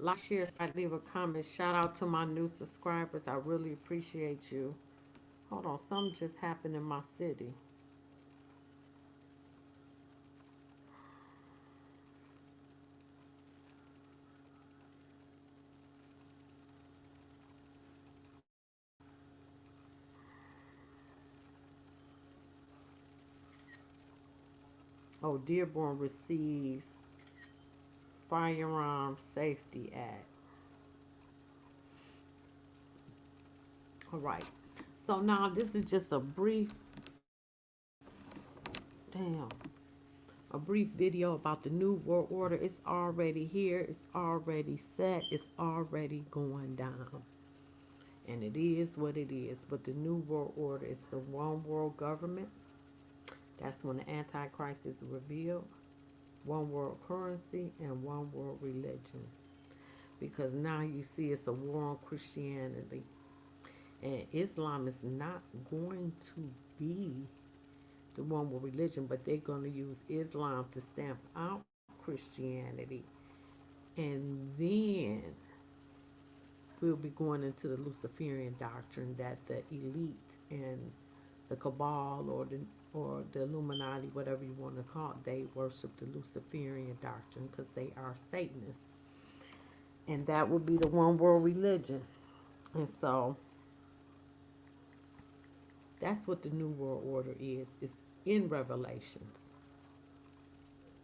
Like, share, leave a comment. Shout out to my new subscribers. I really appreciate you. Hold on, something just happened in my city. Oh, Dearborn receives Firearm Safety Act. All right. So now this is just a brief, damn, a brief video about the new world order. It's already here. It's already set. It's already going down. And it is what it is. But the new world order is the one world government. That's when the Antichrist is revealed. One world currency and one world religion. Because now you see it's a war on Christianity. And Islam is not going to be the one world religion, but they're going to use Islam to stamp out Christianity. And then we'll be going into the Luciferian doctrine that the elite and the cabal or the Illuminati, whatever you want to call it, they worship the Luciferian doctrine because they are Satanists. And that will be the one world religion. And so that's what the New World Order is. It's in Revelations.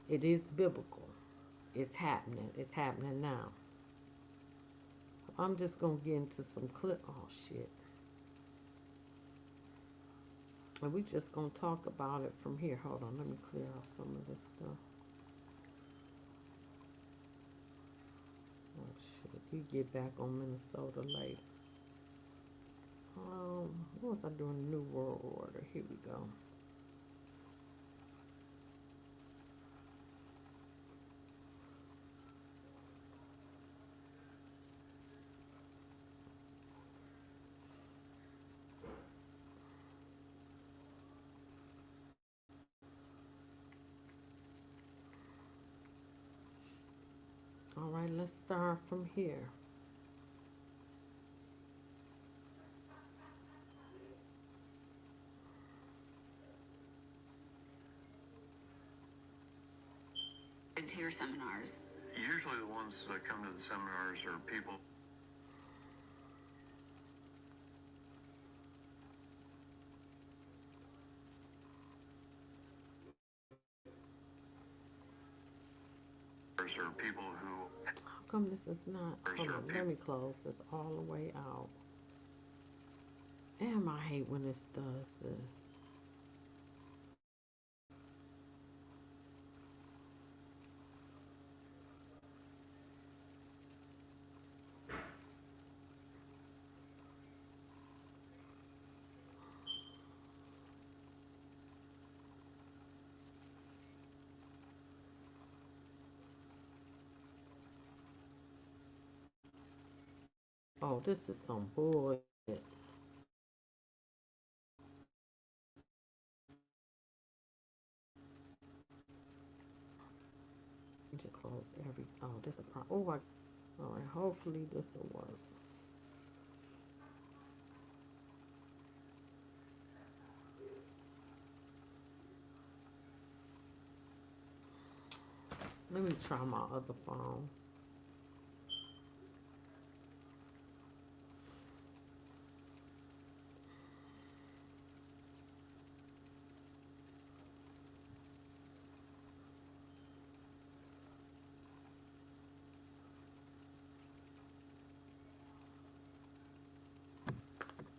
It is biblical. It's happening. It's happening now. I'm just going to get into some clip. Oh, shit. And we just going to talk about it from here. Hold on. Let me clear out some of this stuff. Oh, shit. We get back on Minnesota later. What was I doing? New World Order. Here we go. All right, let's start from here. To your seminars? Usually the ones that come to the seminars are people who. How come this is not? Hold on, let me close this all the way out. Damn, I hate when this does this. Oh, this is some bullshit. To close every. Oh, this is a problem. Oh, all right. Hopefully this will work. Let me try my other phone.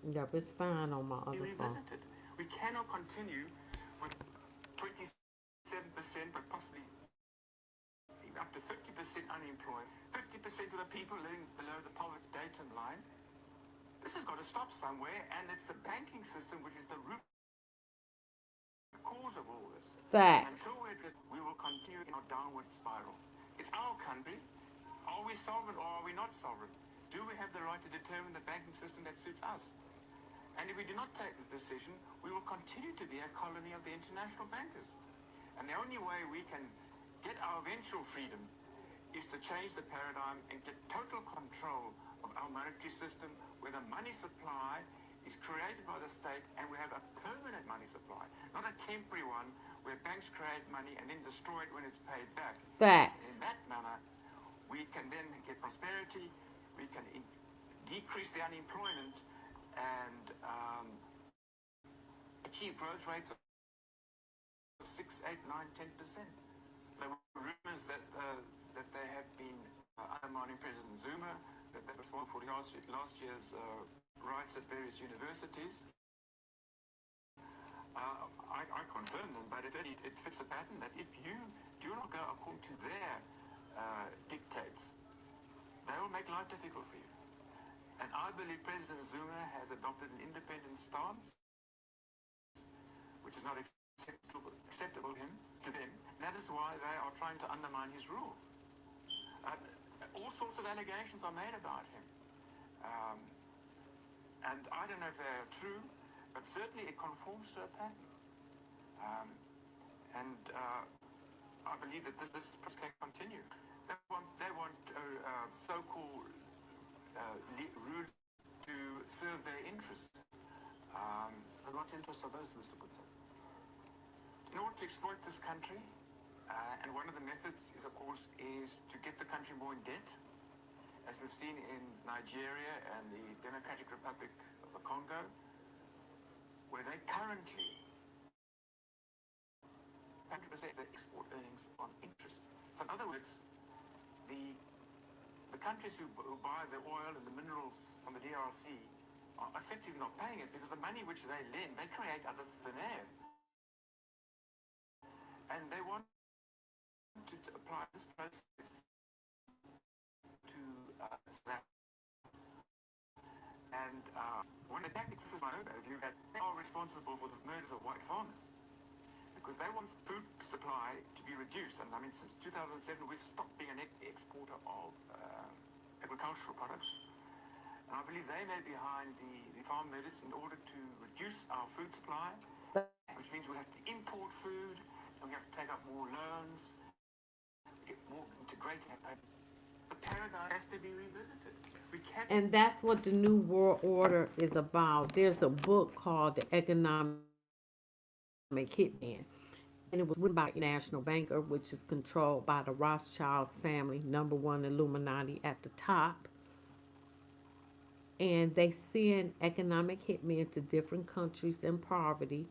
Yep, it's fine on my other phone. We cannot continue with 27%, but possibly up to 50% unemployed, 50% of the people living below the poverty datum line. This has got to stop somewhere, and it's the banking system which is the root cause of all this. Facts. Until we will continue in our downward spiral. It's our country. Are we sovereign or are we not sovereign? Do we have the right to determine the banking system that suits us? And if we do not take this decision, we will continue to be a colony of the international bankers. And the only way we can get our eventual freedom is to change the paradigm and get total control of our monetary system, where the money supply is created by the state and we have a permanent money supply, not a temporary one where banks create money and then destroy it when it's paid back. Facts. In that manner, we can then get prosperity, we can decrease the unemployment, and achieve growth rates of 6, 8, 9, 10%. There were rumors that they have been undermining President Zuma, that they were responsible for last year's riots at various universities. I confirm them, but it fits a pattern that if you do not go according to their dictates, they will make life difficult for you. And I believe President Zuma has adopted an independent stance, which is not acceptable to them. And that is why they are trying to undermine his rule. All sorts of allegations are made about him. And I don't know if they are true, but certainly it conforms to a pattern. I believe that this can continue. They want so-called rule to serve their interests. And what interests are those, Mr. Goodson? In order to exploit this country, and one of the methods is, of course, to get the country more in debt, as we've seen in Nigeria and the Democratic Republic of the Congo, where they currently 100% their export earnings on interest. So in other words, the countries who buy the oil and the minerals from the DRC are effectively not paying it, because the money which they lend, they create out of thin air. And they want to apply this process to that. And one of the tactics is my overview that they are responsible for the murders of white farmers, because they want food supply to be reduced. And I mean, since 2007, we've stopped being an exporter of agricultural products. And I believe they may be behind the farm murders in order to reduce our food supply, which means we have to import food, and we have to take up more loans, get more integrated. The paradigm has to be revisited. We can't. And that's what the New World Order is about. There's a book called The Economic Hitman, and it was written by a national banker, which is controlled by the Rothschilds family, number one Illuminati at the top. And they send economic hitmen to different countries in poverty,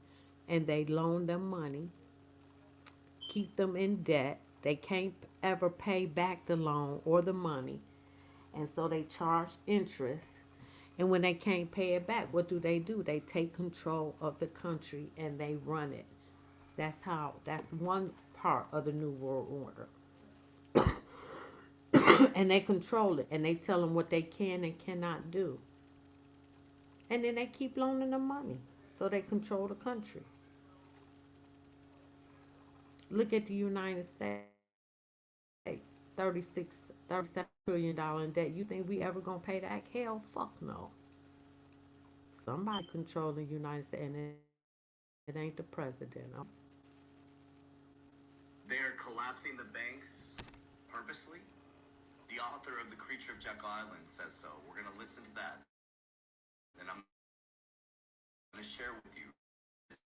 and they loan them money, keep them in debt. They can't ever pay back the loan or the money, and so they charge interest. And when they can't pay it back, what do? They take control of the country and they run it. That's one part of the New World Order. And they control it, and they tell them what they can and cannot do. And then they keep loaning them money, so they control the country. Look at the United States, 37 trillion dollar in debt. You think we ever gonna pay that? Hell, fuck no. Somebody controlling the United States, and it ain't the president. They are collapsing the banks purposely. The author of The Creature of Jekyll Island says so. We're going to listen to that. And I'm going to share with you this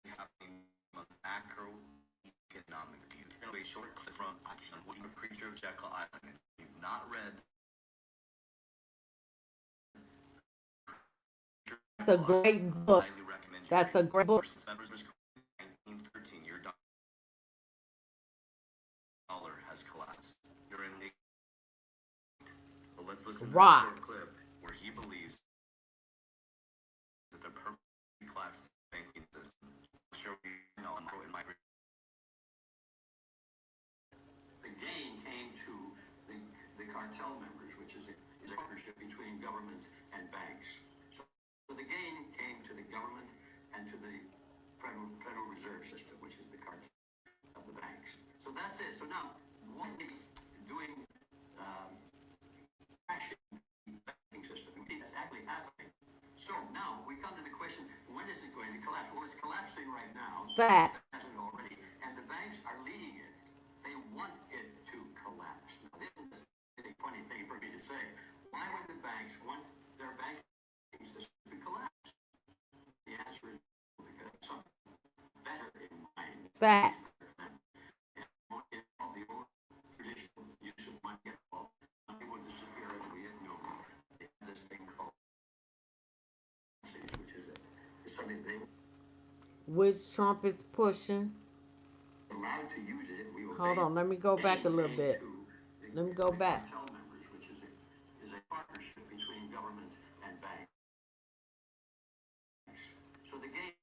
is happening from a macroeconomic view. We're going to be a short clip from The Creature of Jekyll Island. If you've not read, that's a great book. I highly recommend you That's a read it. great book. Since members of 1913, your dollar has collapsed. You're in the let's listen to a Right. short clip where he believes that the perfectly collapsed banking system. I'll show you now in my. The gain came to the cartel members, which is a partnership between government and banks. So the gain came to the government and to the Federal Reserve System, which is the cartel of the banks. So that's it. So now, what are we doing? Crashing the banking system. That's actually happening. So now we come to the question: when is it going to collapse? Well, it's collapsing right now. Fact. It hasn't already, and the banks are leading it. They want it to collapse. Now, say, why would the banks want their banking system to collapse? The answer is because something better in mind. Facts. And all the old traditional use of money at all, money would disappear as we had known. They have this thing called which is something they Which Trump is pushing. allowed to use it. We were Hold on, let me go back a little bit. Let me go back. cartel members, which is a partnership between government and banks. So the gain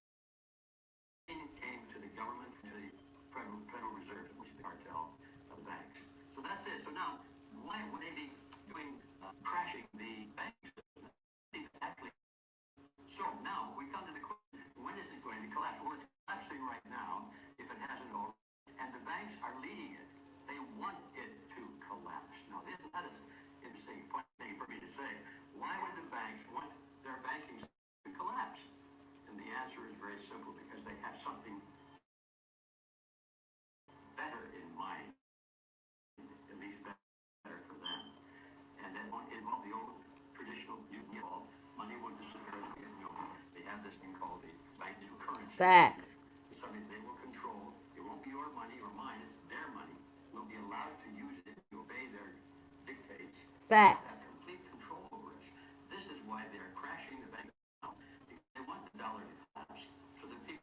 came to the government, to the Federal Reserve, which is the cartel of the banks. So that's it. So now, why would they be doing crashing the banks? Exactly. So now we come to the question: when is it going to collapse? Well, it's collapsing right now, if it hasn't already, and the banks are leading it. They want it to collapse. Now, that is interesting thing for me to say. Why would the banks want their banking to collapse? And the answer is very simple: because they have something better in mind, at least better for them. And then involve the old traditional money would disappear as we know. They have this thing called the banking currency. Facts. It's something they will control. It won't be your money or mine, it's their money. We'll be allowed to use it to obey their dictates. Facts. Have complete control over us. This is why they're crashing the bank now. They want the dollar to collapse so that people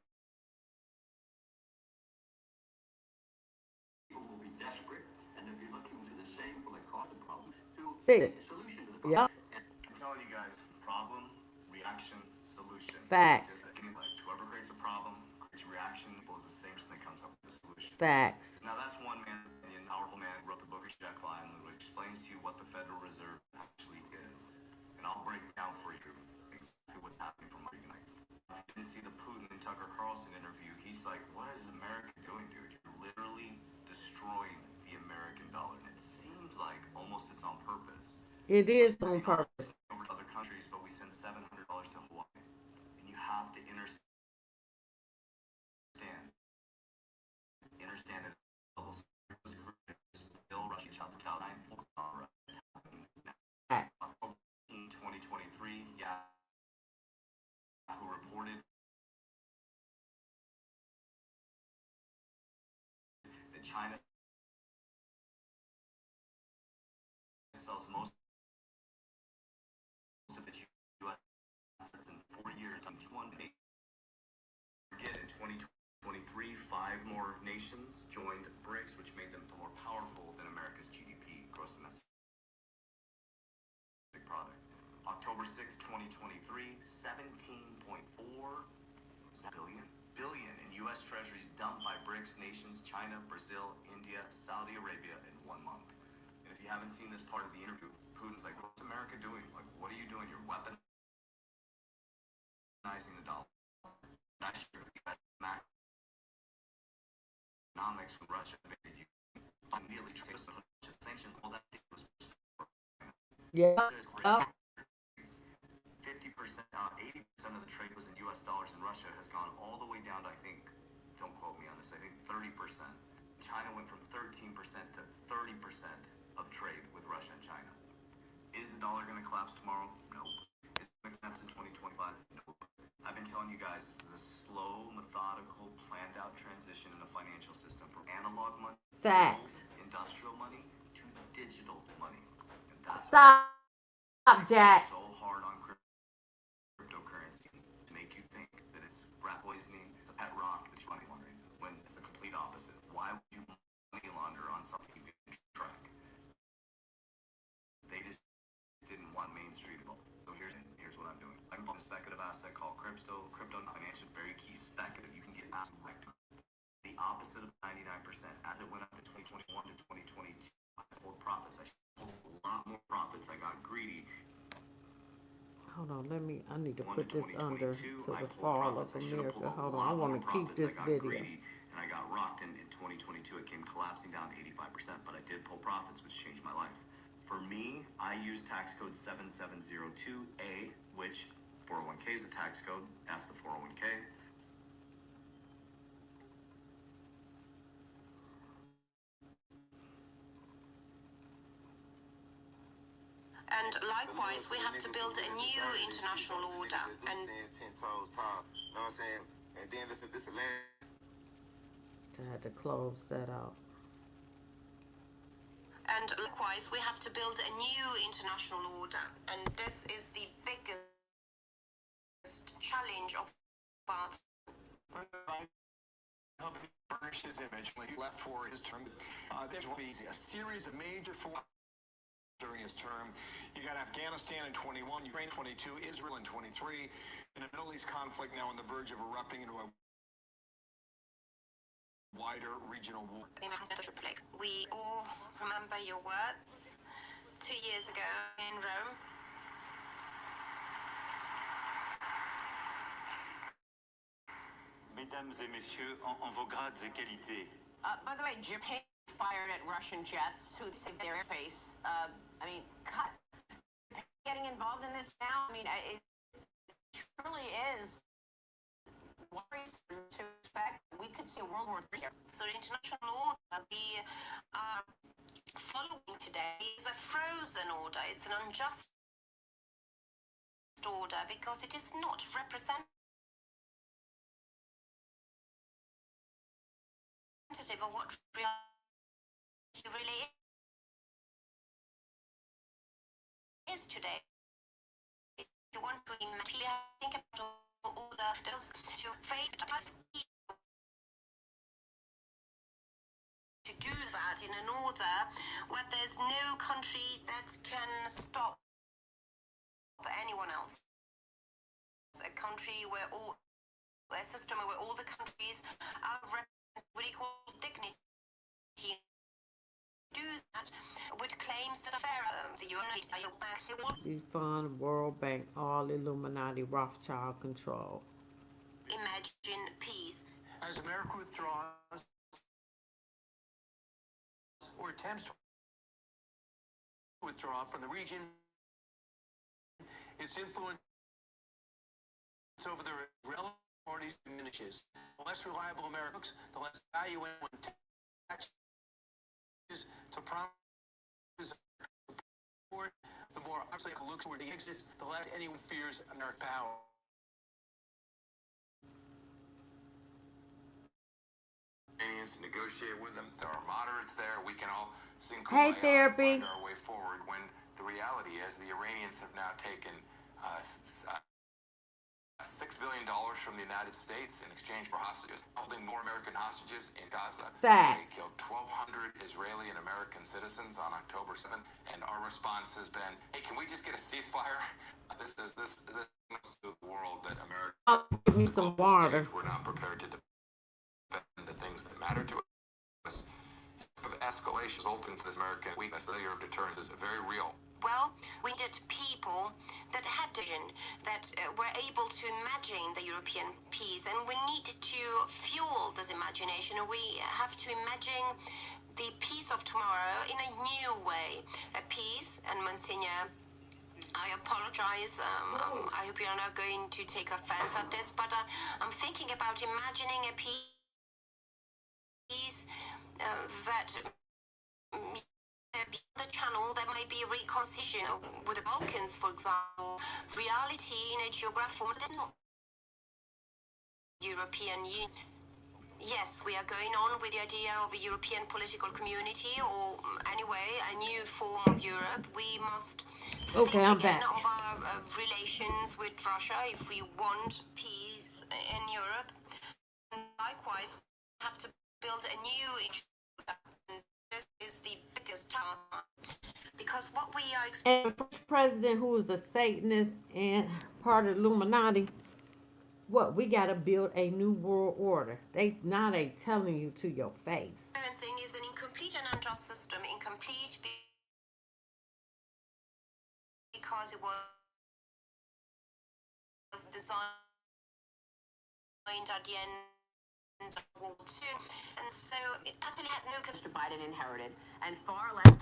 will be desperate and they'll be looking to the same people that caused the problem to Fix. a solution to the problem. Yep. I'm telling you guys, problem, reaction, solution. Facts. Just like whoever creates a problem, creates a reaction, is the same person that comes up with the solution. Facts. Now that's one man's opinion, powerful man who wrote the book of Jack Lyon, which explains to you what the Federal Reserve actually is. And I'll break down for you exactly what's happening from Reagan nights. If you didn't see the Putin and Tucker Carlson interview, he's like, what is America doing, dude? You're literally destroying the American dollar. And it seems like almost it's on purpose. It is on purpose. Over to other countries, but we send $700 to Hawaii. And you have to understand it. Bill Rush, out the Cal 9 it's happening now. October 2023, who reported that China sells most of the U.S. assets in 4 years. Again, in 2023, 5 more nations joined BRICS, which made them more powerful than America's GDP, gross domestic product. October 6, 2023, 17.4 billion in U.S. treasuries dumped by BRICS nations, China, Brazil, India, Saudi Arabia in 1 month. And if you haven't seen this part of the interview, Putin's like, what's America doing? Like, what are you doing? You're weaponizing the dollar. That's true. Economics when Russia invaded you. Immediately sanctions, all that was Yeah. 50%, 80% of the trade was in U.S. dollars, and Russia has gone all the way down to, I think, don't quote me on this, I think 30%. China went from 13% to 30% of trade with Russia and China. Is the dollar going to collapse tomorrow? Nope. Is it going to collapse in 2025? Nope. I've been telling you guys, this is a slow, methodical, planned-out transition in the financial system from analog money, Facts. industrial money, to digital money. And that's Stop, Jack. so hard on cryptocurrency to make you think that it's rat poisoning, it's a pet rock, it's money laundering, when it's a complete opposite. Why would you money launder on something you can track? They just didn't want Main Street involved. So here's what I'm doing. I'm on a speculative asset called crypto financial, very key speculative. You can get direct. The opposite of 99%. As it went up in 2021 to 2022, I pulled profits. I pulled a lot more profits. I got greedy. Hold on, I need to put this under to the fall of America. Hold on, I want to keep this video. And I got rocked in 2022. It came collapsing down to 85%, but I did pull profits, which changed my life. For me, I use tax code 7702A, which 401k is a tax code, F the 401k. And likewise, we have to build a new international order. And 10 toes tall. You know what I'm saying? And then this is last. I had to close that out. And likewise, we have to build a new international order. And this is the biggest challenge of our time. Helping furnish his image when he left for his term. There will be a series of major during his term. You got Afghanistan in 21, Ukraine 22, Israel in 23, and a Middle East conflict now on the verge of erupting into a wider regional war. We all remember your words 2 years ago in Rome. Mesdames et messieurs, en vos grades et qualités. By the way, Japan fired at Russian jets who saved their airspace. Getting involved in this now, it truly is worrisome to expect we could see a World War III here. So the international order we are following today is a frozen order. It's an unjust order because it is not representative of what reality really is today. If you want to think about all the to face to do that in an order where there's no country that can stop anyone else. A country where a system where all the countries are represented with equal dignity. Do that with claims that are fair. The United Defund, World Bank, all Illuminati, Rothschild control. Imagine peace. As America withdraws or attempts to withdraw from the region, its influence over the relevant parties diminishes. The less reliable America looks, the less value anyone attaches to promises support, the more obviously it looks toward the exits, the less anyone fears American power. Negotiate with them. There are moderates there. We can all sing Hey, Kumbaya Therapy. and find our way forward when the reality is the Iranians have now taken $6 billion from the United States in exchange for hostages, holding more American hostages in Gaza. Facts. They killed 1,200 Israeli and American citizens on October 7th, and our response has been, hey, can we just get a ceasefire? This to the world that America, Give me some water. we're not prepared to defend the things that matter to us. For the escalation resulting from this American weakness, the failure of deterrence is very real. Well, we needed people that had vision, that were able to imagine the European peace, and we needed to fuel this imagination. We have to imagine the peace of tomorrow in a new way. A peace, and Monsignor, I apologize. I hope you're not going to take offense at this, but I'm thinking about imagining a peace that the channel there might be a reconciliation with the Balkans, for example. Reality in a geographical that is not European Union. Yes, we are going on with the idea of a European political community, or anyway, a new form of Europe. We must think I'm again back. of our relations with Russia if we want peace in Europe. And likewise, we have to build a new and this is the biggest challenge, because what we are And the first president who is a Satanist and part of the Illuminati, what, we got to build a new world order. They telling you to your face. experiencing is an incomplete and unjust system. Incomplete because it was designed at the end of World War II, and so it actually had no Mr. Biden inherited, and far less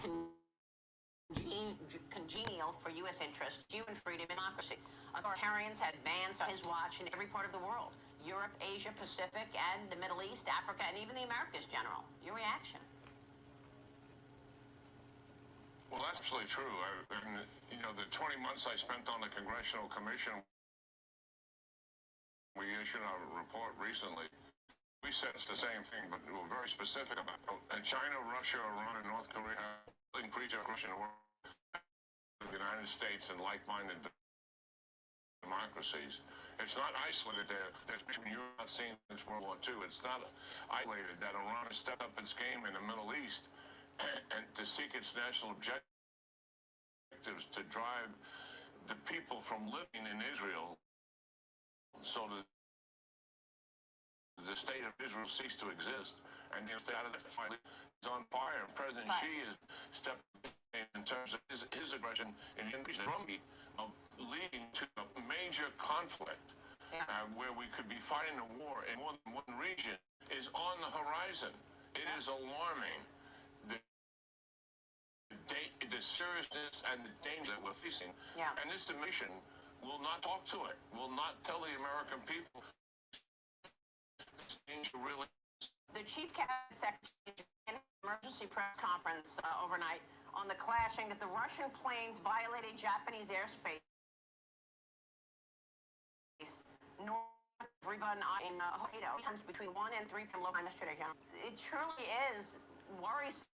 congenial for U.S. interests, human freedom, and democracy. Authoritarians had bans on his watch in every part of the world: Europe, Asia, Pacific, and the Middle East, Africa, and even the Americas, General. Your reaction? Well, Well, that's absolutely true. The 20 months I spent on the Congressional Commission, we issued a report recently. We said it's the same thing, but we were very specific about it. And China, Russia, Iran, and North Korea have increased aggression in the United States and like-minded democracies. It's not isolated there. You're not seeing since World War II. It's not isolated that Iran has stepped up its game in the Middle East and to seek its national objectives to drive the people from living in Israel so that the state of Israel ceased to exist. And the state of finally is on fire. And President Xi has stepped in terms of his aggression in the drumbeat of leading to a major conflict where we could be fighting a war in more than one region is on the horizon. It is alarming. The seriousness and the danger that we're facing. Yeah. And this commission will not talk to it, will not tell the American people this danger really. The Chief Cabinet Secretary in an emergency press conference overnight on the clashing that the Russian planes violated Japanese airspace north of Riba in Hokkaido, between 1 and 3 p.m. local time yesterday. It truly is worrisome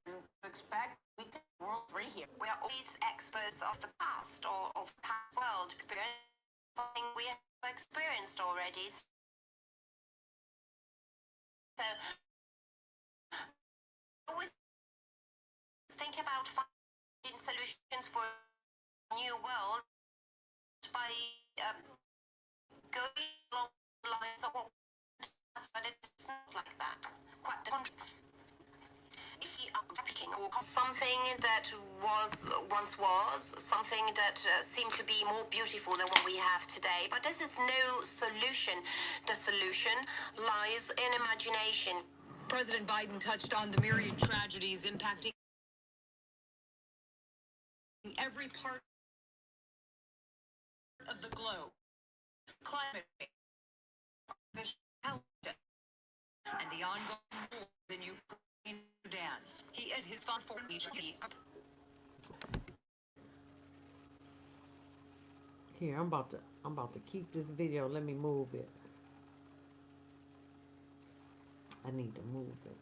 to expect we could World 3 here. We are always experts of the past or of past world experience, something we have experienced already. So, always think about finding solutions for a new world by going along the lines of what we have, but it's not like that. Quite the contrary. If you are replicating something that once was, something that seemed to be more beautiful than what we have today, but this is no solution. The solution lies in imagination. President Biden touched on the myriad tragedies impacting every part of the globe. Climate change, and the ongoing war in Ukraine and Sudan. He and his fought for each Here, I'm about to keep this video. Let me move it. I need to move it.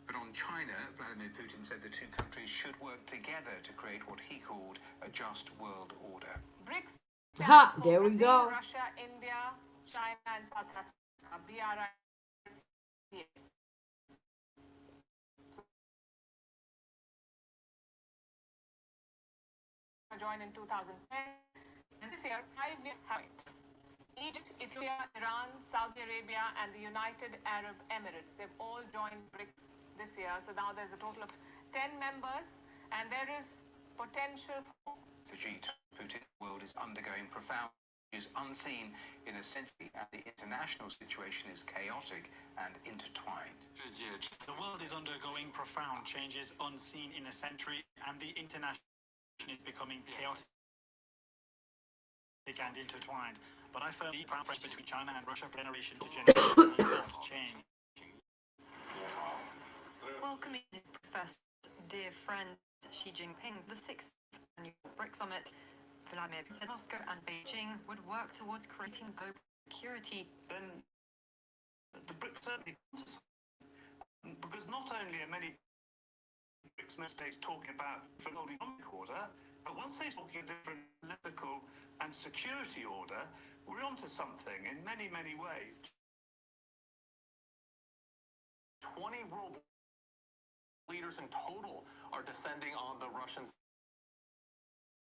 But on China, Vladimir Putin said the two countries should work together to create what he called a just world order. BRICS Ha! stands for There we Brazil, go. Russia, India, China, and South Africa. BRICS. Joined in 2010, and this year, 5-year point. Egypt, Ethiopia, Iran, Saudi Arabia, and the United Arab Emirates, they've all joined BRICS this year. So now there's a total of 10 members, and there is potential for The G20 Putin world is undergoing profound changes unseen in a century, and the international situation is chaotic and intertwined. The world is undergoing profound changes unseen in a century, and the international is becoming chaotic and intertwined. But I firmly believe friends between China and Russia for generation to generation will not change. Welcoming his professor, dear friend Xi Jinping, the 6th annual BRICS summit, Vladimir said Moscow and Beijing would work towards creating global security. Then the BRICS certainly because not only are many BRICS member states talking about different economic order, but once they're talking a different political and security order, we're onto something in many, many ways. 20 world leaders in total are descending on the Russian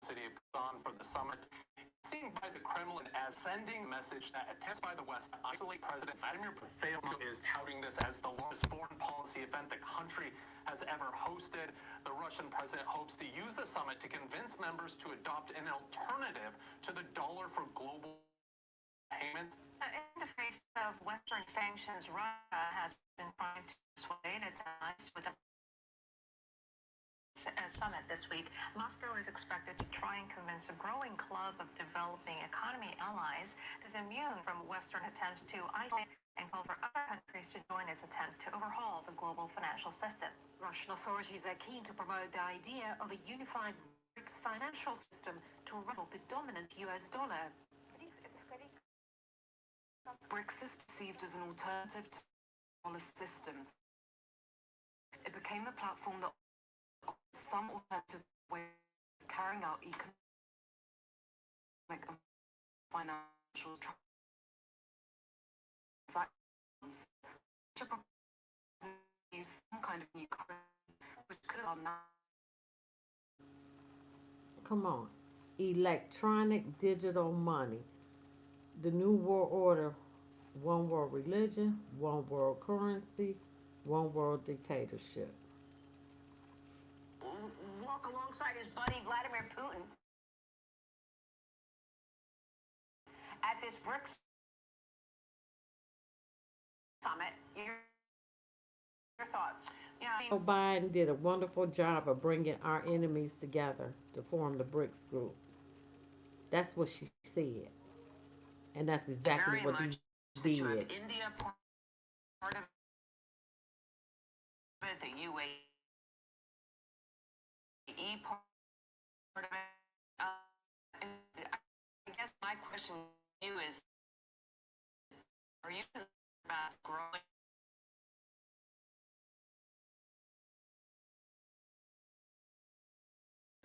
city of Kazan for the summit, seen by the Kremlin as sending a message that attempts by the West to isolate President Vladimir Putin is touting this as the largest foreign policy event the country has ever hosted. The Russian president hopes to use the summit to convince members to adopt an alternative to the dollar for global payments. In the face of Western sanctions, Russia has been trying to persuade its allies with a summit this week, Moscow is expected to try and convince a growing club of developing economy allies that is immune from Western attempts to isolate and call for other countries to join its attempt to overhaul the global financial system. Russian authorities are keen to promote the idea of a unified BRICS financial system to rival the dominant US dollar. BRICS is perceived as an alternative to the dollar system. It became the platform that offers some alternative way of carrying out economic and financial transactions. To use some kind of new currency, which could allow Come on. Electronic digital money. The New World Order. One world religion, one world currency, one world dictatorship. Walk alongside his buddy Vladimir Putin at this BRICS summit. Your thoughts? Yeah, Joe Biden did a wonderful job of bringing our enemies together to form the BRICS group. That's what she said. And that's exactly Very what he much did. You have India part of it, the UAE part of it. I guess my question to you is, are you concerned about growing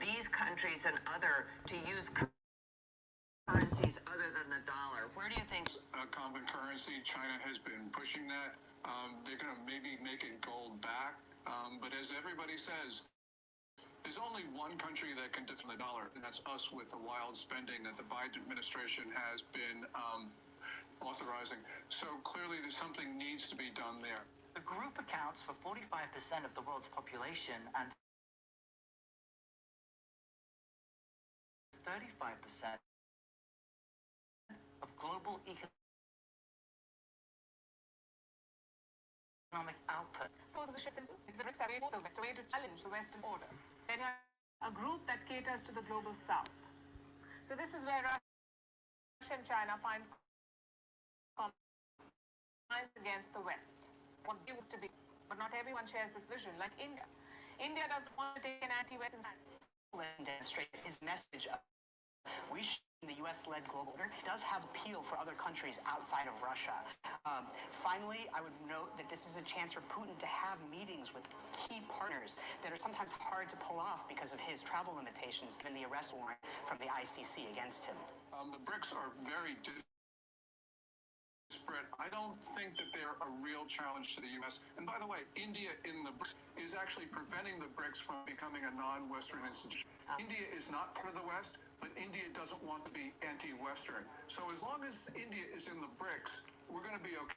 these countries and other to use currencies other than the dollar? Where do you think? A common currency. China has been pushing that. They're going to maybe make it gold back. But as everybody says, there's only one country that can defend the dollar, and that's us with the wild spending that the Biden administration has been authorizing. So clearly there's something needs to be done there. The group accounts for 45% of the world's population and 35% of global economic output. So the BRICS are able to a way to challenge the Western order. Then you have a group that caters to the global south. So this is where Russia and China find compromise against the West. What they want to be, but not everyone shares this vision. Like India, India doesn't want to take an anti-Western stand. Demonstrate his message of the U.S.-led global order does have appeal for other countries outside of Russia. Finally, I would note that this is a chance for Putin to have meetings with key partners that are sometimes hard to pull off because of his travel limitations given the arrest warrant from the ICC against him. The BRICS are very disparate. I don't think that they're a real challenge to the U.S. And by the way, India in the BRICS is actually preventing the BRICS from becoming a non-Western institution. India is not part of the West, but India doesn't want to be anti-Western. So as long as India is in the BRICS, we're going to be okay.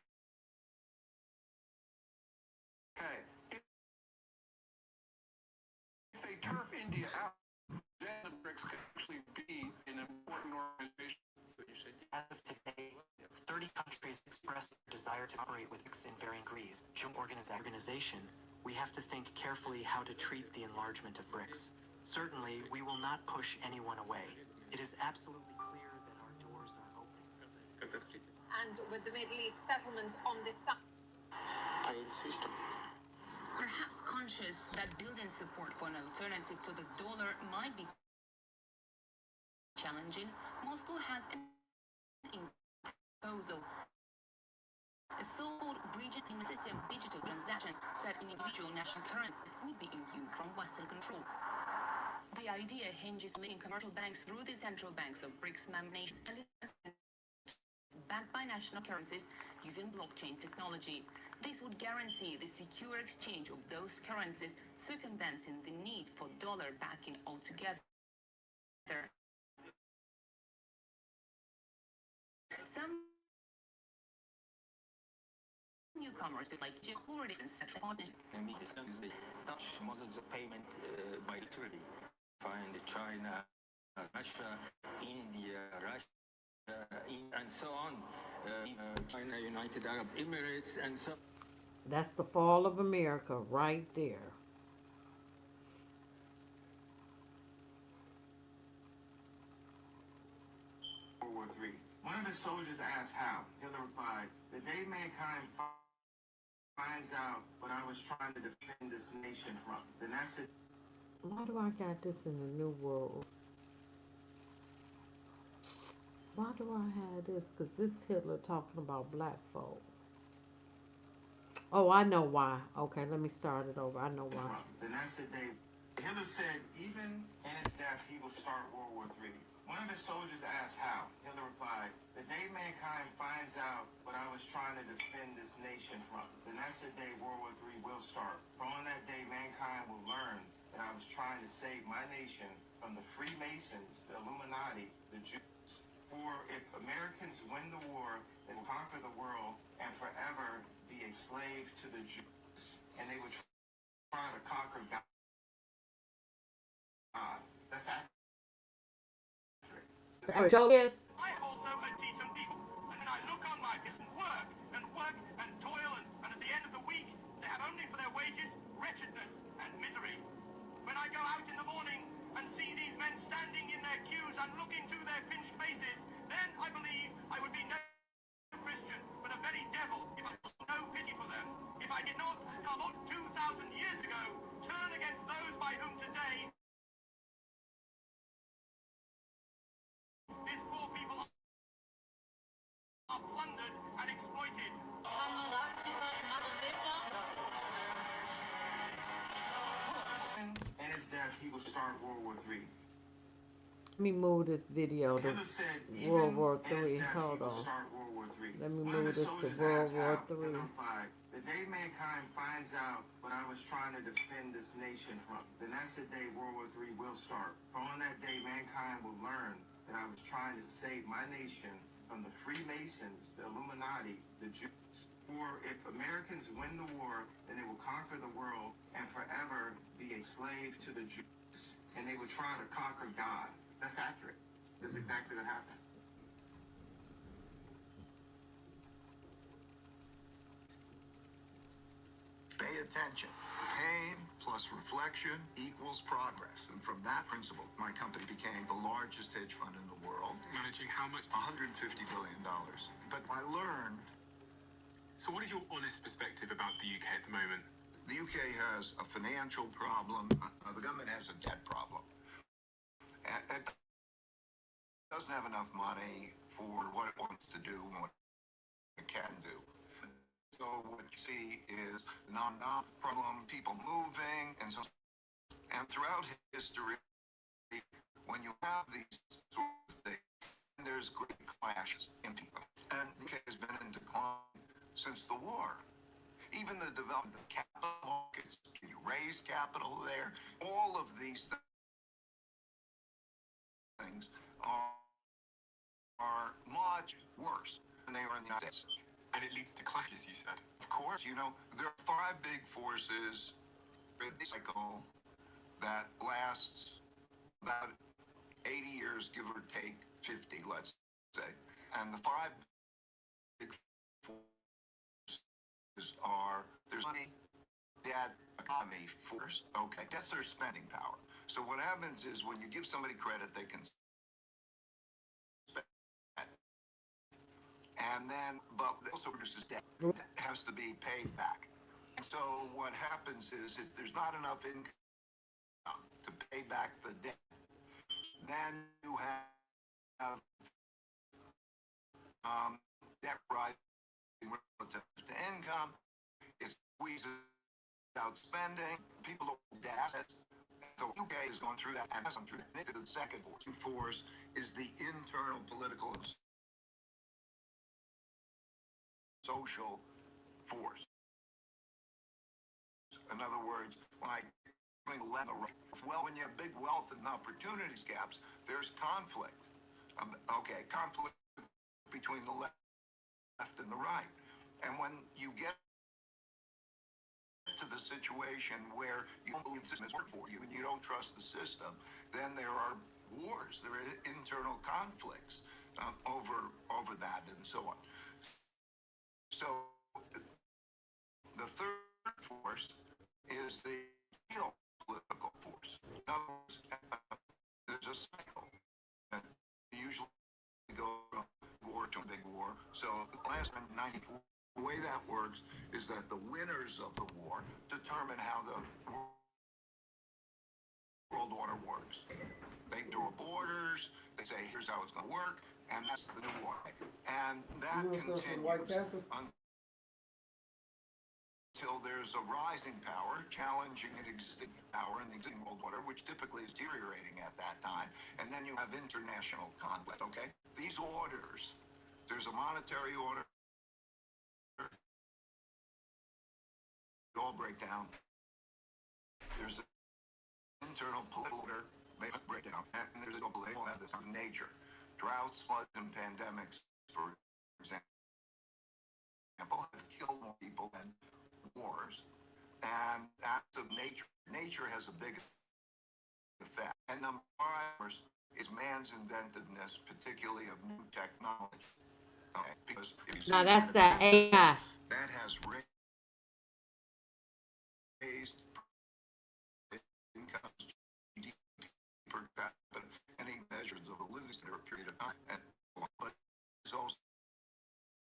If they turf India out, then the BRICS could actually be an important organization. As of today, 30 countries expressed their desire to operate with BRICS in varying degrees. Joint organization, we have to think carefully how to treat the enlargement of BRICS. Certainly, we will not push anyone away. It is absolutely clear that our doors are open. And with the Middle East settlement on this side. Perhaps conscious that building support for an alternative to the dollar might be challenging, Moscow has an proposal. A sole bridging in the system of digital transactions set in individual national currency that would be immune from Western control. The idea hinges on linking commercial banks through the central banks of BRICS member nations and backed by national currencies using blockchain technology. This would guarantee the secure exchange of those currencies, circumventing the need for dollar backing altogether. Some newcomers like Japan and central partners. Is the Dutch models of payment bilaterally. Find China, Russia, India, and so on. China, United Arab Emirates, and so. That's the fall of America right there. One of the soldiers asked how. Hitler replied, "The day mankind finds out what I was trying to defend this nation from." Then that's it. Why do I got this in the New World? Why do I have this? Because this Hitler talking about black folk. Oh, I know why. Okay, let me start it over. I know why. Then that's the day. Hitler said, even in his death, he will start World War III. One of the soldiers asked how. Hitler replied, "The day mankind finds out what I was trying to defend this nation from." Then that's the day World War III will start. For on that day, mankind will learn that I was trying to save my nation from the Freemasons, the Illuminati, the Jews. For if Americans win the war, they will conquer the world and forever be a slave to the Jews. And they would try to conquer God. That's accurate. Joe is. I have also teach some people, and then I look on my business, work and toil, and at the end of the week, they have only for their wages wretchedness and misery. When I go out in the morning and see these men standing in their queues and looking through their pinched faces, then I believe I would be no Christian, but a very devil if I had no pity for them. If I did not, about 2,000 years ago, turn against those by whom today these poor people are plundered and exploited. In his death, he will start World War III. Let me move this video to Hitler said, World War in his III. death, Hold he will on. start World War III. Let me One of move the this to soldiers World asked War how. III. Hitler replied, "The day mankind finds out what I was trying to defend this nation from, then that's the day World War III will start. For on that day, mankind will learn that I was trying to save my nation from the Freemasons, the Illuminati, the Jews. For if Americans win the war, then they will conquer the world and forever be a slave to the Jews. And they would try to conquer God." That's accurate. That's exactly what happened. Pay attention. Pain plus reflection equals progress. And from that principle, my company became the largest hedge fund in the world. Managing how much? $150 billion. But I learned. So what is your honest perspective about the UK at the moment? The UK has a financial problem. The government has a debt problem. It doesn't have enough money for what it wants to do and what it can do. So what you see is non-stop problem, people moving, and so. And throughout history, when you have these sorts of things, there's great clashes in people. And the UK has been in decline since the war. Even the development of capital markets, can you raise capital there? All of these things are much worse than they are in the United States. And it leads to clashes, you said. Of course, you know, there are 5 big forces in the cycle that lasts about 80 years, give or take 50, let's say. And the 5 big forces are, there's money, debt, economy, force. Okay, that's their spending power. So what happens is when you give somebody credit, they can spend. And then, but it also produces debt. It has to be paid back. And so what happens is if there's not enough income to pay back the debt, then you have debt rising relative to income. It squeezes out spending. People don't have assets. So the UK is going through that and has gone through that. The second force is the internal political and social force. In other words, like well, when you have big wealth and opportunities gaps, there's conflict. Okay, conflict between the left and the right. And when you get to the situation where you don't believe the system is working for you and you don't trust the system, then there are wars, there are internal conflicts over that and so on. So the third force is the geopolitical force. In other words, there's a cycle that usually goes from war to a big war. So the last 94, the way that works is that the winners of the war determine how the world order works. They draw borders, they say here's how it's going to work, and that's the new war. And that continues until there's a rising power challenging an existing power in the existing world order, which typically is deteriorating at that time. And then you have international conflict, okay? These orders, there's a monetary order, they all break down. There's an internal political order, they break down. And there's a global, they all have this kind of nature. Droughts, floods, and pandemics, for example, have killed more people than wars, and acts of nature. Nature has a big effect. And number five is man's inventiveness, particularly of new technology. Okay? Because if you Now see that's the AI. that has raised incomes, GDP per capita, any measures of the living standard over a period of time. And but it's also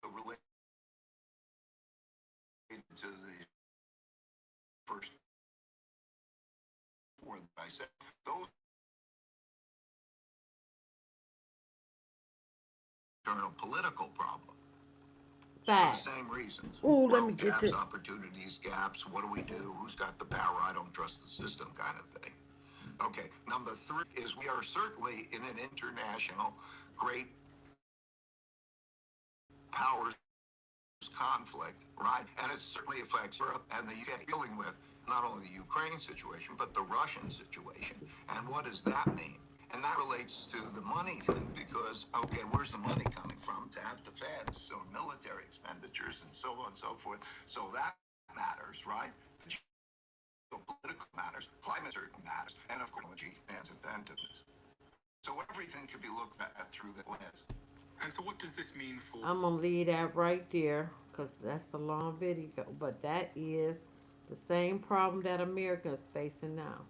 related to the first four that I said. Those internal political problem. Facts. For the same reasons. Ooh, let me Wealth get gaps, this. opportunities gaps. What do we do? Who's got the power? I don't trust the system, kind of thing. Okay. Number three is we are certainly in an international great powers conflict, right? And it certainly affects Europe and the UK, dealing with not only the Ukraine situation, but the Russian situation. And what does that mean? And that relates to the money thing, because, okay, where's the money coming from to have defense or military expenditures and so on and so forth? So that matters, right? Political matters, climate certainly matters, and of course, technology and inventiveness. So everything can be looked at through that lens. And so what does this mean for... I'm gonna leave that right there because that's a long video, but that is the same problem that America is facing now.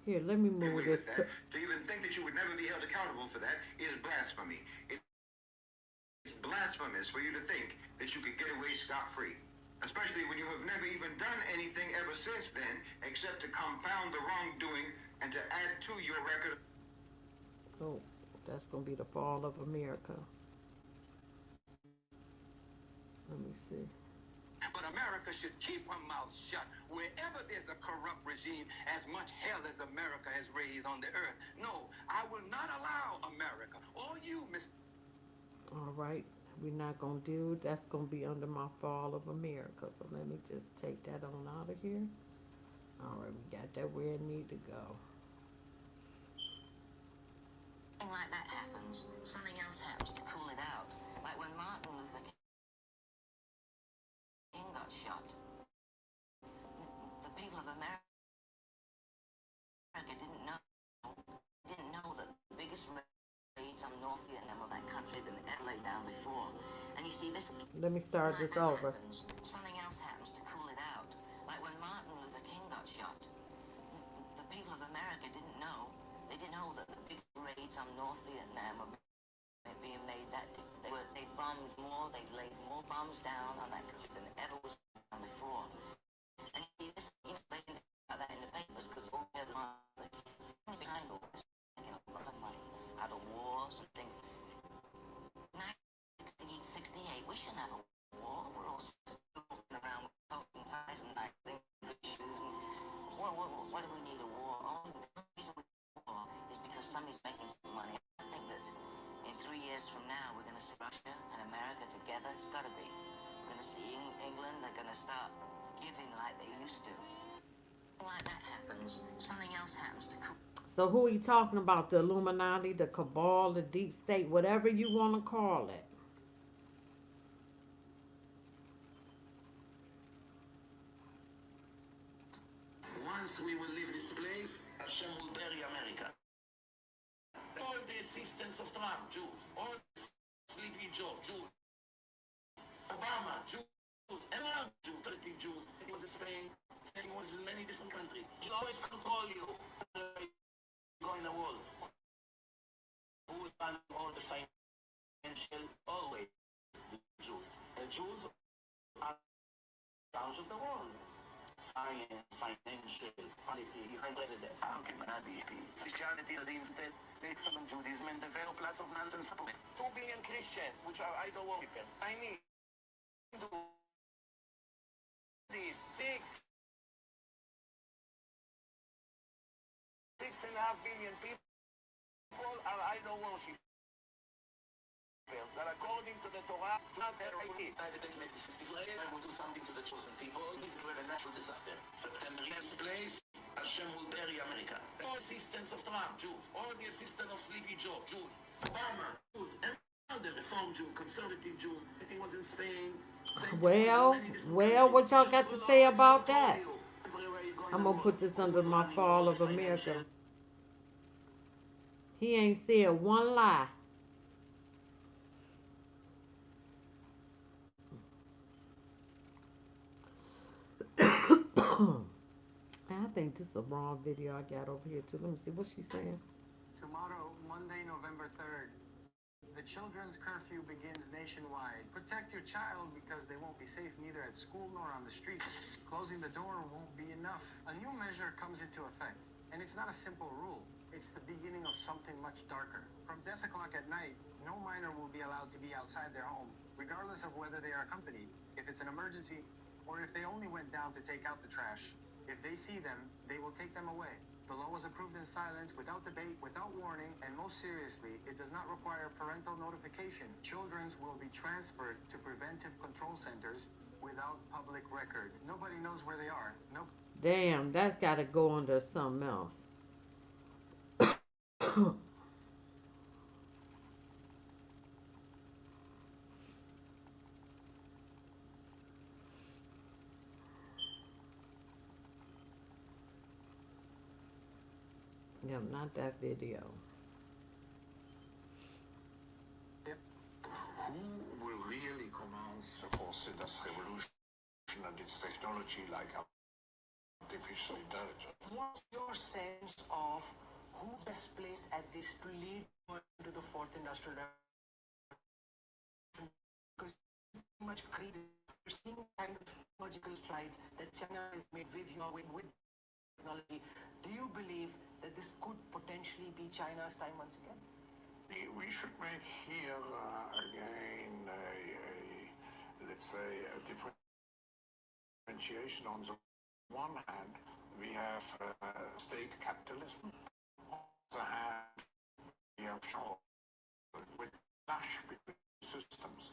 Here, let me move this to... To even think that you would never be held accountable for that is blasphemy. It's blasphemous for you to think that you could get away scot-free, especially when you have never even done anything ever since then except to compound the wrongdoing and to add to your record. Oh, that's gonna be the fall of America. Let me see. But America should keep her mouth shut. Wherever there's a corrupt regime, as much hell as America has raised on the earth. No, I will not allow America, or you, Mr. All right, we're not gonna do, that's gonna be under my fall of America. So let me just take that on out of here. All right, we got that where it need to go. Something like that happens, something else happens to cool it out. Like when Martin Luther King got shot. The people of America didn't know that the biggest raids on North Vietnam of that country than ever laid down before. And you see this. Let me start this over. Something else happens to cool it out. Like when Martin Luther King got shot. The people of America didn't know. They didn't know that the big raids on North Vietnam were being made that day. They bombed more, they laid more bombs down on that country than ever was done before. And you see this, they didn't have that in the papers because all the other behind all this, making a lot of money out of war, something. 1968, we shouldn't have a war. We're all walking around with coats and ties and good shoes. Why do we need a war? Only the reason we need a war is because somebody's making some money. I think that in 3 years from now, we're going to see Russia and America together. It's got to be. We're going to see England. They're going to start giving like they used to. Like that happens, something else happens to cool. So who are you talking about? The Illuminati, the cabal, the deep state, whatever you want to call it. Once we will leave this place, Hashem will bury America. All this system assistants of Trump, Jews. All Sleepy Joe, Jews. Obama, Jews. Everyone, Jews, Turkey, Jews. It was in Spain. It was in many different countries. He'll always control you. Go in the world. Who is on all the financial? Always the Jews. The Jews are charge of the world. Science, financial, politics, behind presidents. How can that be? Christianity, the invented, excellent Judaism, and develop lots of nonsense supplement. 2 billion Christians, which are idol worshipers. I need to these 6.5 billion people are idol worshippers that according to the Torah, not their right. United States make this Israel and will do something to the chosen people. We declare a natural disaster. September next place, Hashem will bury America. All assistants of Trump, Jews. All the assistants of Sleepy Joe, Jews. Obama, Jews. And all the Reform Jews, conservative Jews. It was in Spain. Well, what y'all got to say about that? I'm gonna put this under my Fall of America. He ain't said one lie. I think this is a wrong video I got over here too. Let me see what she's saying. Tomorrow, Monday, November 3rd, the children's curfew begins nationwide. Protect your child because they won't be safe neither at school nor on the streets. Closing the door won't be enough. A new measure comes into effect, and it's not a simple rule. It's the beginning of something much darker. From 10 o'clock at night, no minor will be allowed to be outside their home, regardless of whether they are accompanied, if it's an emergency, or if they only went down to take out the trash. If they see them, they will take them away. The law was approved in silence, without debate, without warning, and most seriously, it does not require parental notification. Children will be transferred to preventive control centers without public record. Nobody knows where they are. Nope. Damn, that's got to go under something else. Yeah, not that video. Who will really command the force in this revolution and its technology like artificial intelligence? What's your sense of who's best placed at this to lead to the fourth industrial revolution? Because too much greed. You're seeing kind of technological strides that China has made with technology. Do you believe that this could potentially be China's time once again? We should make here again let's say a differentiation. On the one hand, we have state capitalism. On the other hand, we have shown with clash between systems.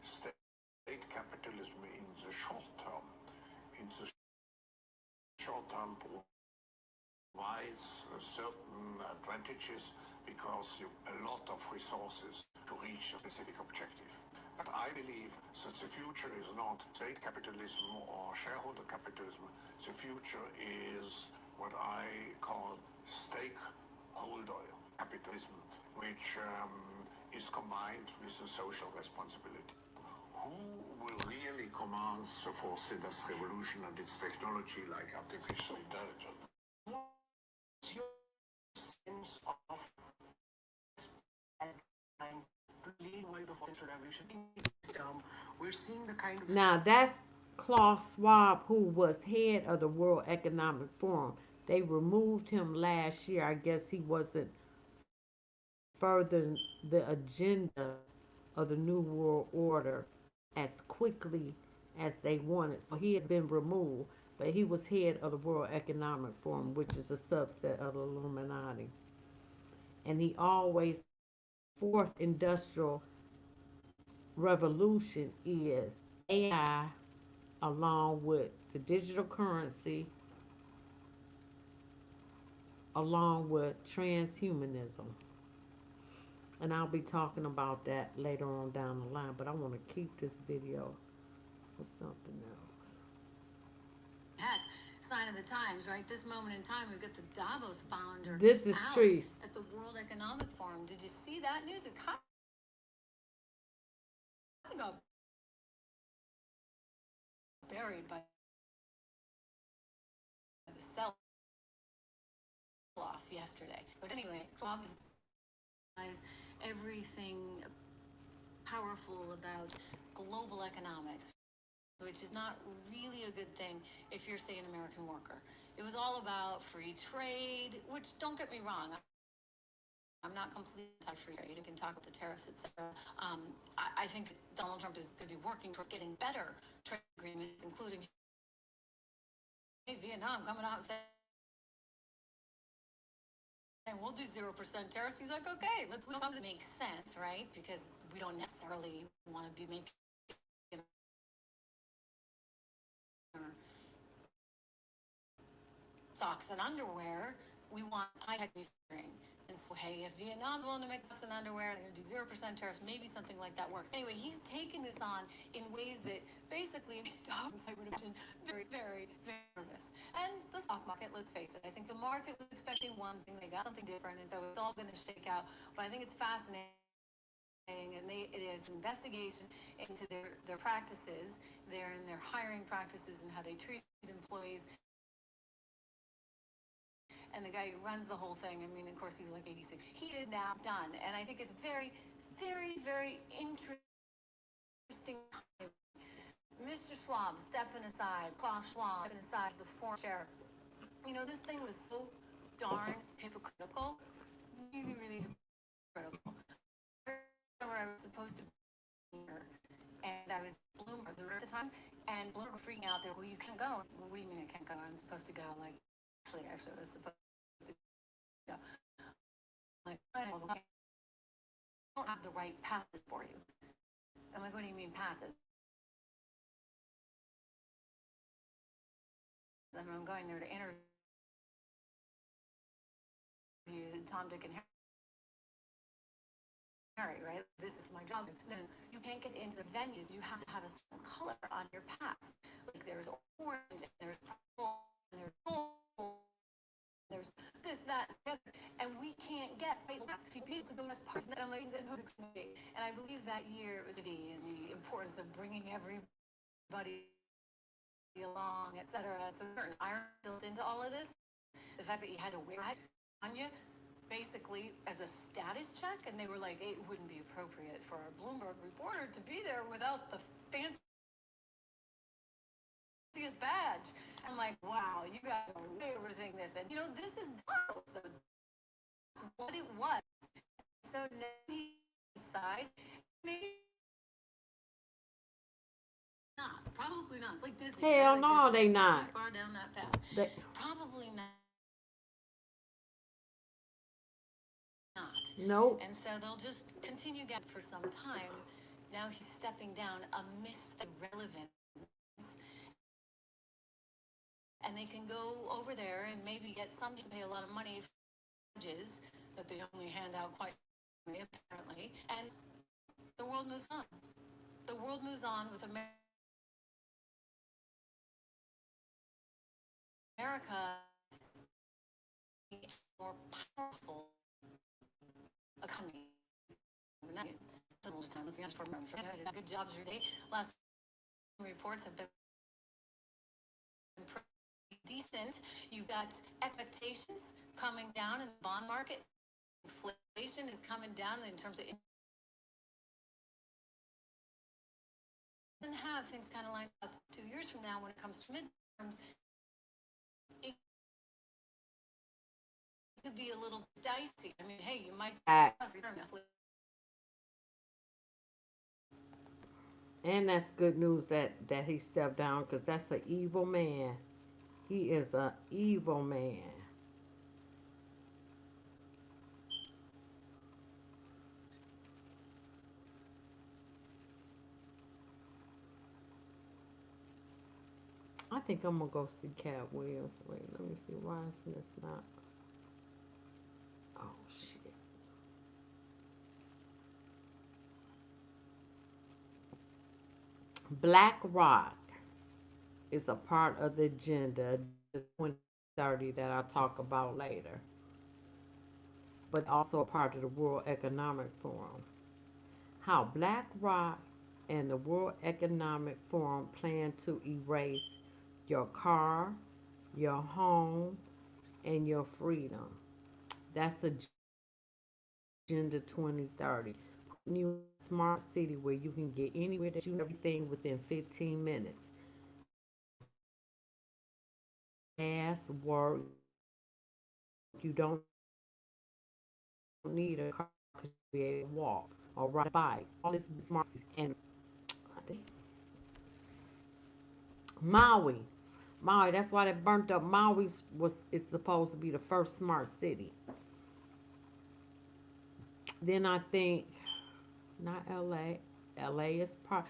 State capitalism in the short term, provides certain advantages because a lot of resources to reach a specific objective. But I believe that the future is not state capitalism or shareholder capitalism. The future is what I call stakeholder capitalism, which is combined with the social responsibility. Who will really command the force in this revolution and its technology like artificial intelligence? What's your sense of to lead way the fourth industrial revolution? We're seeing the kind of... Now, that's Klaus Schwab, who was head of the World Economic Forum. They removed him last year. I guess he wasn't furthering the agenda of the New World Order as quickly as they wanted. So he has been removed, but he was head of the World Economic Forum, which is a subset of the Illuminati. And he always, fourth industrial revolution is AI along with the digital currency, along with transhumanism. And I'll be talking about that later on down the line, but I want to keep this video for something else. of the times, right? This moment in time, we've got the Davos founder This is out Trees. at the World Economic Forum. Did you see that news? It kind of got buried by the sell-off yesterday. But anyway, Schwab is everything powerful about global economics, which is not really a good thing if you're, say, an American worker. It was all about free trade, which, don't get me wrong, I'm not completely anti-free trade. You can talk about the tariffs, etc. I think Donald Trump is going to be working towards getting better trade agreements, including Vietnam coming out and saying, and we'll do 0% tariffs. He's like, okay, let's come to make sense, right? Because we don't necessarily want to be making socks and underwear. We want high-tech manufacturing. And so, hey, if Vietnam's willing to make socks and underwear, they're going to do 0% tariffs, maybe something like that works. Anyway, he's taking this on in ways that basically Davos, I would imagine, very, very, very nervous. And the stock market, let's face it, I think the market was expecting one thing, they got something different, and so it's all going to shake out. But I think it's fascinating, and it is an investigation into their practices, their hiring practices and how they treat employees. And the guy who runs the whole thing, I mean, of course, he's like 86. He is now done. And I think it's very, very, very interesting time. Mr. Schwab stepping aside, Klaus Schwab stepping aside as the former chair. You know, this thing was so darn hypocritical. Really, really hypocritical. I was supposed to be here, and I was Bloomberg at the time, and Bloomberg was freaking out there. Well, you can't go. What do you mean I can't go? I'm supposed to go. Like, actually, I was supposed to go. Like, I don't have the right passes for you. I'm like, what do you mean passes? I mean, I'm going there to interview Tom, Dick, and Harry, right? This is my job. Then you can't get into the venues. You have to have a certain color on your pass. Like there's orange, and there's purple, and there's gold, there's this, that, and the other. And we can't get people to go as parts of that. And I believe that year it was and the importance of bringing everybody along, etc. So certain iron built into all of this. The fact that you had to wear it on you, basically as a status check, and they were like, it wouldn't be appropriate for a Bloomberg reporter to be there without the fanciest badge. I'm like, wow, you guys are way overthinking this. And you know, this is Davos. That's what it was. So now he decide, maybe not. Probably not. It's like Disney. Hell right? no, Like they Disney. not. Too far down that path. Probably not. Nope. And so they'll just continue getting for some time. Now he's stepping down amidst the relevance. And they can go over there and maybe get some to pay a lot of money for judges that they only hand out quite apparently. And the world moves on. The world moves on with America more powerful economy. Let's be honest for a moment. Good jobs your day. Last reports have been pretty decent. You've got expectations coming down in the bond market. Inflation is coming down in terms of. And have things kind of lined up 2 years from now when it comes to midterms. It could be a little dicey. I mean, hey, you might. And that's good news that he stepped down, because that's an evil man. He is an evil man. I think I'm going to go see Cat Williams. Wait, let me see. Why is this not? Oh, shit. BlackRock is a part of the agenda 2030 that I'll talk about later, but also a part of the World Economic Forum. How BlackRock and the World Economic Forum plan to erase your car, your home, and your freedom. That's Agenda 2030. New smart city where you can get anywhere that you everything within 15 minutes. Gas, work. You don't need a car to be able to walk or ride a bike. All this smart and Maui, that's why they burnt up. Maui is supposed to be the first smart city. Then I think, not LA. LA is part.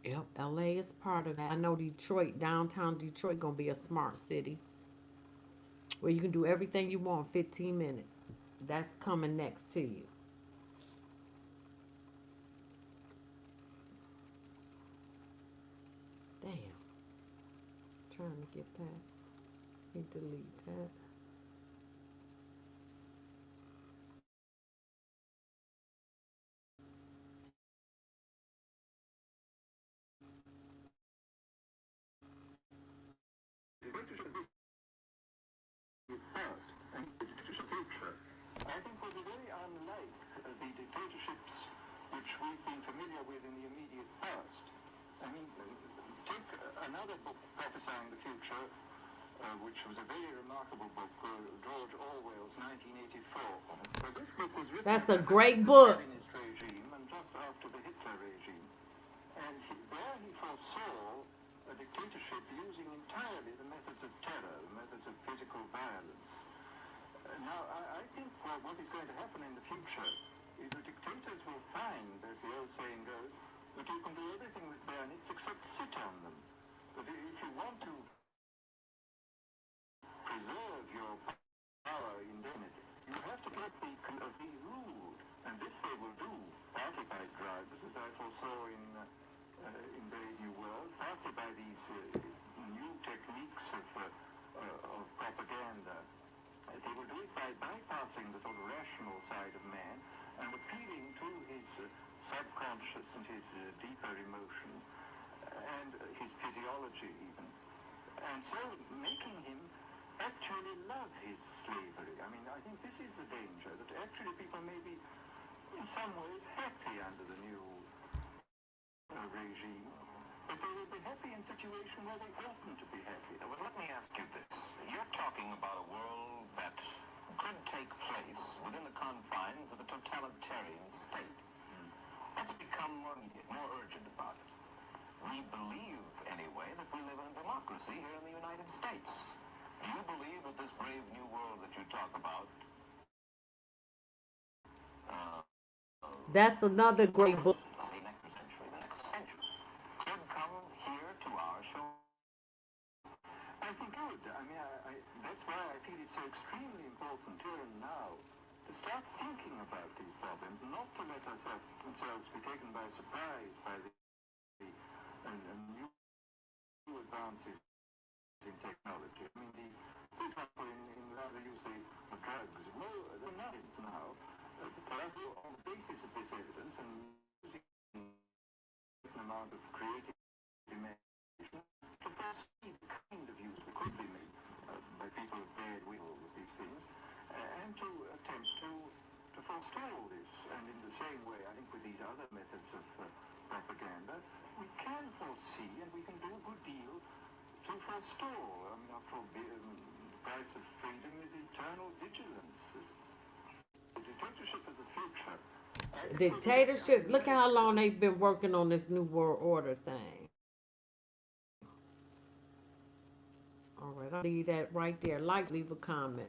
Yep, LA is part of that. I know Detroit, downtown Detroit, gonna be a smart city where you can do everything you want in 15 minutes. That's coming next to you. Damn. Trying to get that. Let me delete that. I think will be very unlike the dictatorships which we've been familiar with in the immediate past. I mean, take another book prophesying the future, which was a very remarkable book, George Orwell's 1984. So this book was written That's a great book. regime and just after the Hitler regime. And there he foresaw a dictatorship using entirely the methods of terror, the methods of physical violence. Now, I think what is going to happen in the future is the dictators will find, as the old saying goes, that you can do everything with bayonets except sit on them. But if you want to preserve your power indefinitely, you have to get be ruled. And this they will do, partly by drivers, as I foresaw in Brave New World, partly by these new techniques of propaganda. They will do it by bypassing the sort of rational side of man and appealing to his subconscious and his deeper emotions and his physiology even. And so making him actually love his slavery. I mean, I think this is the danger, that actually people may be in some ways happy under the new regime, but they will be happy in a situation where they oughtn't to be happy. Well, let me ask you this. You're talking about a world that could take place within the confines of a totalitarian state. Let's become more urgent about it. We believe, anyway, that we live in a democracy here in the United States. Do you believe that this brave new world that you talk about That's another great book. the next century could come here to our show? I think it would. I mean, that's why I feel it's so extremely important here and now to start thinking about these problems, not to let ourselves be taken by surprise by the new advances in technology. I mean, for example, in rather use the drugs, they're not now. Perhaps on the basis of this evidence and using a certain amount of creative imagination to foresee the kind of use that could be made by people of bad will with these things, and to attempt to forestall this. And in the same way, I think with these other methods of propaganda, we can foresee and we can do a good deal to forestall. I mean, after all, the price of freedom is eternal vigilance. The dictatorship of the future. Dictatorship. Look how long they've been working on this New World Order thing. All right, I'll leave that right there. Leave a comment.